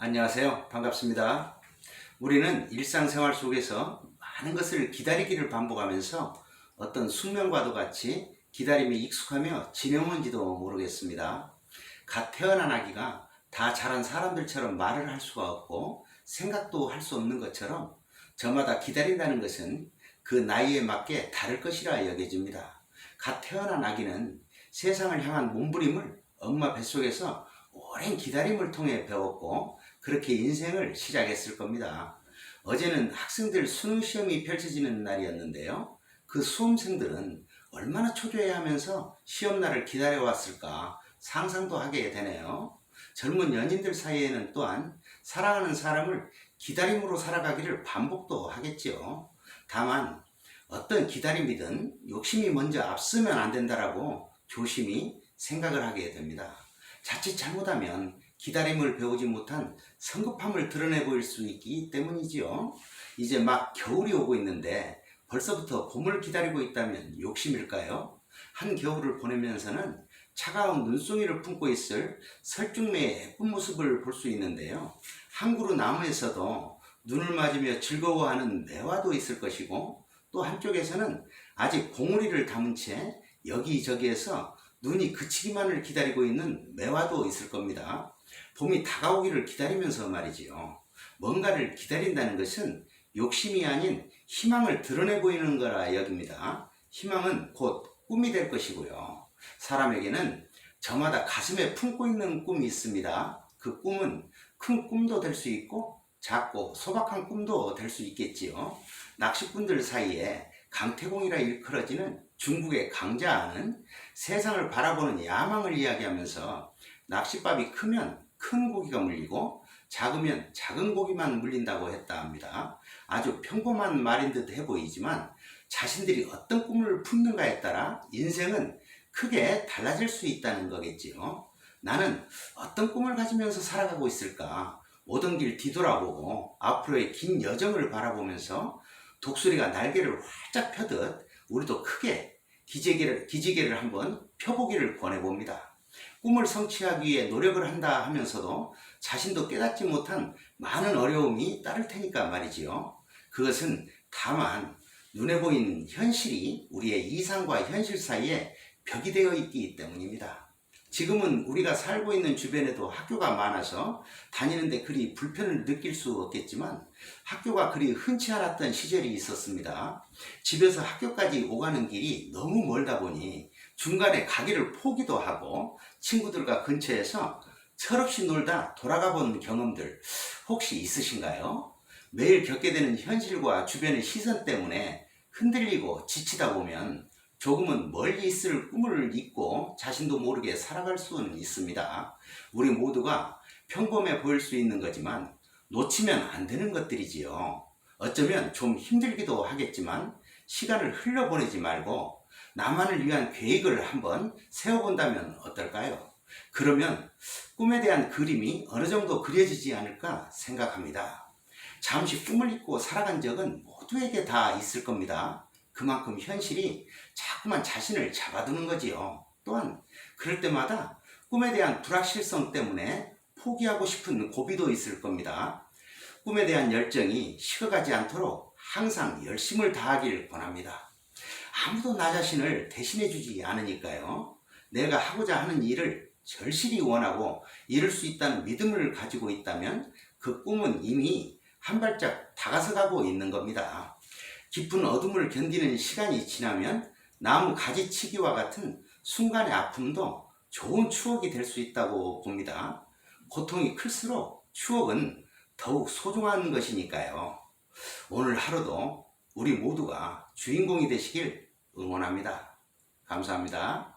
안녕하세요. 반갑습니다. 우리는 일상생활 속에서 많은 것을 기다리기를 반복하면서 어떤 숙명과도 같이 기다림에 익숙하며 지내온지도 모르겠습니다. 갓 태어난 아기가 다 자란 사람들처럼 말을 할 수가 없고 생각도 할 수 없는 것처럼 저마다 기다린다는 것은 그 나이에 맞게 다를 것이라 여겨집니다. 갓 태어난 아기는 세상을 향한 몸부림을 엄마 뱃속에서 오랜 기다림을 통해 배웠고 그렇게 인생을 시작했을 겁니다. 어제는 학생들 수능 시험이 펼쳐지는 날이었는데요. 그 수험생들은 얼마나 초조해하면서 시험날을 기다려왔을까 상상도 하게 되네요. 젊은 연인들 사이에는 또한 사랑하는 사람을 기다림으로 살아가기를 반복도 하겠지요. 다만 어떤 기다림이든 욕심이 먼저 앞서면 안 된다라고 조심히 생각을 하게 됩니다. 자칫 잘못하면 기다림을 배우지 못한 성급함을 드러내 보일 수 있기 때문이지요. 이제 막 겨울이 오고 있는데 벌써부터 봄을 기다리고 있다면 욕심일까요? 한겨울을 보내면서는 차가운 눈송이를 품고 있을 설중매의 예쁜 모습을 볼 수 있는데요. 한 그루 나무에서도 눈을 맞으며 즐거워하는 매화도 있을 것이고 또 한쪽에서는 아직 봉우리를 담은 채 여기저기에서 눈이 그치기만을 기다리고 있는 매화도 있을 겁니다. 봄이 다가오기를 기다리면서 말이지요. 뭔가를 기다린다는 것은 욕심이 아닌 희망을 드러내 보이는 거라 여깁니다. 희망은 곧 꿈이 될 것이고요. 사람에게는 저마다 가슴에 품고 있는 꿈이 있습니다. 그 꿈은 큰 꿈도 될 수 있고 작고 소박한 꿈도 될 수 있겠지요. 낚시꾼들 사이에 강태공이라 일컬어지는 중국의 강자는 세상을 바라보는 야망을 이야기하면서 낚싯밥이 크면 큰 고기가 물리고 작으면 작은 고기만 물린다고 했다 합니다. 아주 평범한 말인 듯 해 보이지만 자신들이 어떤 꿈을 품는가에 따라 인생은 크게 달라질 수 있다는 거겠지요. 나는 어떤 꿈을 가지면서 살아가고 있을까? 오던 길 뒤돌아보고 앞으로의 긴 여정을 바라보면서 독수리가 날개를 활짝 펴듯 우리도 크게 기지개를 한번 펴보기를 권해봅니다. 꿈을 성취하기 위해 노력을 한다 하면서도 자신도 깨닫지 못한 많은 어려움이 따를 테니까 말이지요. 그것은 다만 눈에 보이는 현실이 우리의 이상과 현실 사이에 벽이 되어 있기 때문입니다. 지금은 우리가 살고 있는 주변에도 학교가 많아서 다니는데 그리 불편을 느낄 수 없겠지만 학교가 그리 흔치 않았던 시절이 있었습니다. 집에서 학교까지 오가는 길이 너무 멀다 보니 중간에 가기를 포기도 하고 친구들과 근처에서 철없이 놀다 돌아가 본 경험들 혹시 있으신가요? 매일 겪게 되는 현실과 주변의 시선 때문에 흔들리고 지치다 보면 조금은 멀리 있을 꿈을 잊고 자신도 모르게 살아갈 수는 있습니다. 우리 모두가 평범해 보일 수 있는 거지만 놓치면 안 되는 것들이지요. 어쩌면 좀 힘들기도 하겠지만 시간을 흘려보내지 말고 나만을 위한 계획을 한번 세워본다면 어떨까요? 그러면 꿈에 대한 그림이 어느 정도 그려지지 않을까 생각합니다. 잠시 꿈을 잊고 살아간 적은 모두에게 다 있을 겁니다. 그만큼 현실이 자꾸만 자신을 잡아두는 거지요. 또한 그럴 때마다 꿈에 대한 불확실성 때문에 포기하고 싶은 고비도 있을 겁니다. 꿈에 대한 열정이 식어가지 않도록 항상 열심을 다하길 권합니다. 아무도 나 자신을 대신해주지 않으니까요. 내가 하고자 하는 일을 절실히 원하고 이룰 수 있다는 믿음을 가지고 있다면 그 꿈은 이미 한 발짝 다가서 가고 있는 겁니다. 깊은 어둠을 견디는 시간이 지나면 나무 가지치기와 같은 순간의 아픔도 좋은 추억이 될 수 있다고 봅니다. 고통이 클수록 추억은 더욱 소중한 것이니까요. 오늘 하루도 우리 모두가 주인공이 되시길 응원합니다. 감사합니다.